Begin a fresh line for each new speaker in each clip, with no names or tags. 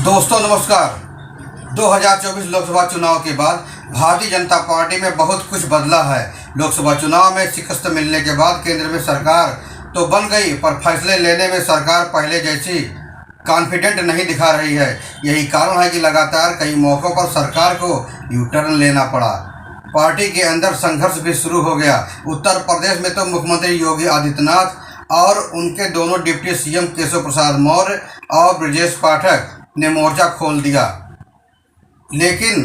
दोस्तों नमस्कार। 2024 लोकसभा चुनाव के बाद भारतीय जनता पार्टी में बहुत कुछ बदला है। लोकसभा चुनाव में शिकस्त मिलने के बाद केंद्र में सरकार तो बन गई, पर फैसले लेने में सरकार पहले जैसी कॉन्फिडेंट नहीं दिखा रही है। यही कारण है कि लगातार कई मौक़ों पर सरकार को यू टर्न लेना पड़ा। पार्टी के अंदर संघर्ष भी शुरू हो गया। उत्तर प्रदेश में तो मुख्यमंत्री योगी आदित्यनाथ और उनके दोनों डिप्टी सीएम केशव प्रसाद मौर्य और ब्रजेश पाठक ने मोर्चा खोल दिया, लेकिन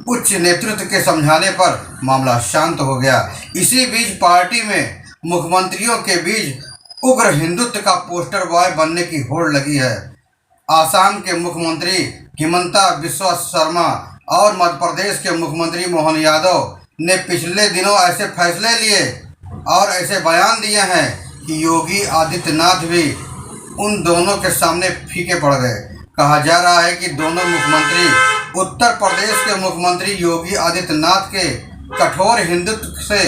उच्च नेतृत्व के समझाने पर मामला शांत हो गया। इसी बीच पार्टी में मुख्यमंत्रियों के बीच उग्र हिंदुत्व का पोस्टर बॉय बनने की होड़ लगी है। आसाम के मुख्यमंत्री हिमंता बिस्वा शर्मा और मध्य प्रदेश के मुख्यमंत्री मोहन यादव ने पिछले दिनों ऐसे फैसले लिए और ऐसे बयान दिए हैं कि योगी आदित्यनाथ भी उन दोनों के सामने फीके पड़ गए। कहा जा रहा है कि दोनों मुख्यमंत्री उत्तर प्रदेश के मुख्यमंत्री योगी आदित्यनाथ के कठोर हिंदुत्व से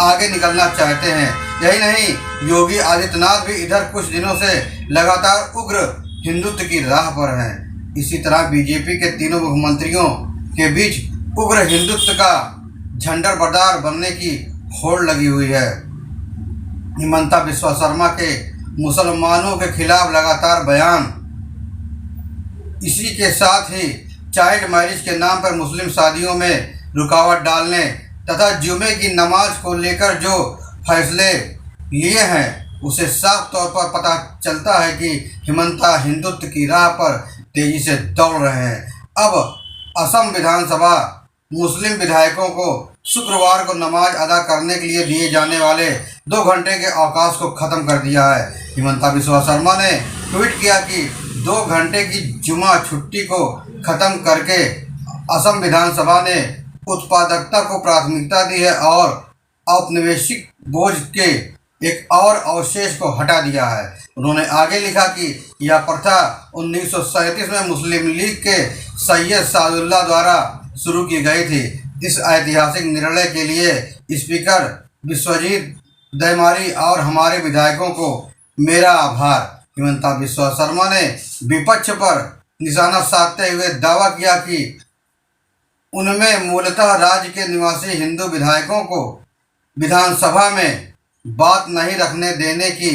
आगे निकलना चाहते हैं। यही नहीं, योगी आदित्यनाथ भी इधर कुछ दिनों से लगातार उग्र हिंदुत्व की राह पर हैं। इसी तरह बीजेपी के तीनों मुख्यमंत्रियों के बीच उग्र हिंदुत्व का झंडरबरदार बनने की होड़ लगी हुई है। हिमंता बिस्वा शर्मा के मुसलमानों के खिलाफ लगातार बयान, इसी के साथ ही चाइल्ड मैरिज के नाम पर मुस्लिम शादियों में रुकावट डालने तथा जुमे की नमाज को लेकर जो फैसले लिए हैं, उसे साफ तौर पर पता चलता है कि हिमंता हिंदुत्व की राह पर तेजी से दौड़ रहे हैं। अब असम विधानसभा मुस्लिम विधायकों को शुक्रवार को नमाज अदा करने के लिए दिए जाने वाले 2 घंटे के अवकाश को ख़त्म कर दिया है। हिमंता बिस्वा शर्मा ने ट्वीट किया कि 2 घंटे की जुमा छुट्टी को ख़त्म करके असम विधानसभा ने उत्पादकता को प्राथमिकता दी है और औपनिवेशिक बोझ के एक और अवशेष को हटा दिया है। उन्होंने आगे लिखा कि यह प्रथा 1937 में मुस्लिम लीग के सैयद सादुल्ला द्वारा शुरू की गई थी। इस ऐतिहासिक निर्णय के लिए स्पीकर विश्वजीत दैमारी और हमारे विधायकों को मेरा आभार। हिमंता बिस्वा शर्मा ने विपक्ष पर निशाना साधते हुए दावा किया कि उनमें मूलतः राज्य के निवासी हिंदू विधायकों को विधानसभा में बात नहीं रखने देने की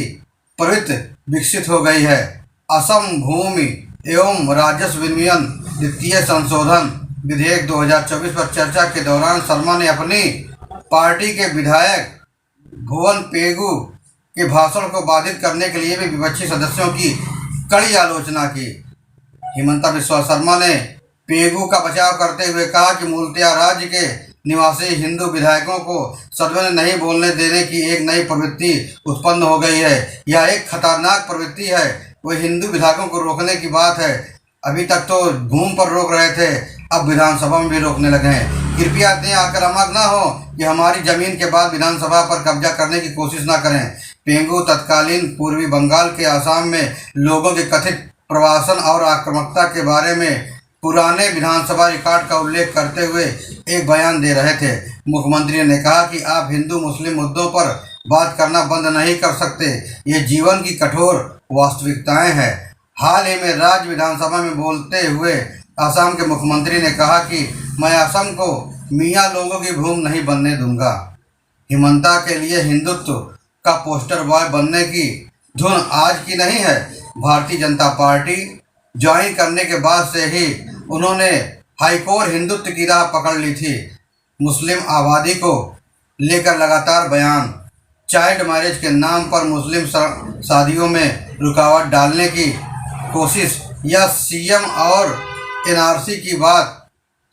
प्रवृत्ति विकसित हो गई है। असम भूमि एवं राजस्व विनियमन द्वितीय संशोधन विधेयक 2024 पर चर्चा के दौरान शर्मा ने अपनी पार्टी के विधायक भुवन पेगू के भाषण को बाधित करने के लिए भी विपक्षी सदस्यों की कड़ी आलोचना की। हिमंता बिस्वा शर्मा ने पेगू का बचाव करते हुए कहा कि मूलतः राज्य के निवासी हिंदू विधायकों को सदन में नहीं बोलने देने की एक नई प्रवृत्ति उत्पन्न हो गई है। यह एक खतरनाक प्रवृत्ति है। वह हिंदू विधायकों को रोकने की बात है। अभी तक तो घूम पर रोक रहे थे, अब विधानसभा में भी रोकने लगे हैं। कृपया इतने आक्रामक ना हो कि हमारी जमीन के बाद विधानसभा पर कब्जा करने की कोशिश ना करें। पेंगू तत्कालीन पूर्वी बंगाल के आसाम में लोगों के कथित प्रवासन और आक्रामकता के बारे में पुराने विधानसभा रिकॉर्ड का उल्लेख करते हुए एक बयान दे रहे थे। मुख्यमंत्री ने कहा कि आप हिंदू मुस्लिम मुद्दों पर बात करना बंद नहीं कर सकते। ये जीवन की कठोर वास्तविकताएं हैं। हाल ही में राज्य विधानसभा में बोलते हुए असम के मुख्यमंत्री ने कहा कि मैं असम को मियाँ लोगों की भूमि नहीं बनने दूंगा। हिमंता के लिए हिंदुत्व का पोस्टर बॉय बनने की धुन आज की नहीं है। भारतीय जनता पार्टी ज्वाइन करने के बाद से ही उन्होंने हाईकोर हिंदुत्व की राह पकड़ ली थी। मुस्लिम आबादी को लेकर लगातार बयान, चाइल्ड मैरिज के नाम पर मुस्लिम शादियों में रुकावट डालने की कोशिश, या सीएम और एनआरसी की बात,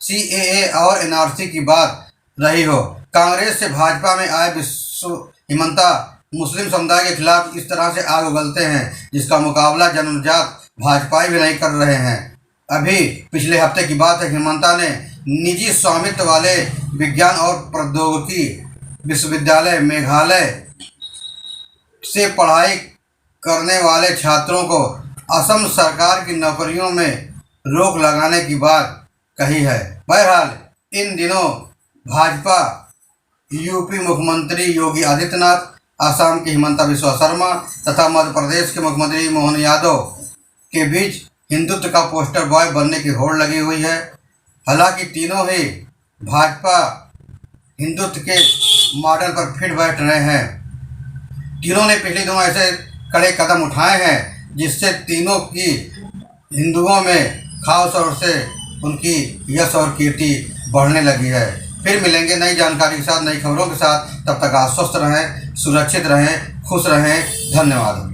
सीएए और एनआरसी की बात रही हो। कांग्रेस से भाजपा में आए हिमंता मुस्लिम समुदाय के खिलाफ इस तरह से आग उगलते हैं जिसका मुकाबला जन्मजात भाजपाई भी नहीं कर रहे हैं। अभी पिछले हफ्ते की बात है, हिमंता ने निजी स्वामित्व वाले विज्ञान और प्रौद्योगिकी विश्वविद्यालय मेघालय से पढ़ाई करने वाले छात्रों को असम सरकार की नौकरियों में रोक लगाने की बात कही है। बहरहाल इन दिनों भाजपा यूपी मुख्यमंत्री योगी आदित्यनाथ, असम की हिमंता बिस्वा शर्मा तथा मध्य प्रदेश के मुख्यमंत्री मोहन यादव के बीच हिंदुत्व का पोस्टर बॉय बनने की होड़ लगी हुई है। हालांकि तीनों ही भाजपा हिंदुत्व के मॉडल पर फिट बैठ रहे हैं। तीनों ने पिछले दिनों ऐसे कड़े कदम उठाए हैं जिससे तीनों की हिंदुओं में खास तौर से उनकी यश और कीर्ति बढ़ने लगी है। फिर मिलेंगे नई जानकारी के साथ, नई खबरों के साथ। तब तक आप स्वस्थ रहें, सुरक्षित रहें, खुश रहें। धन्यवाद।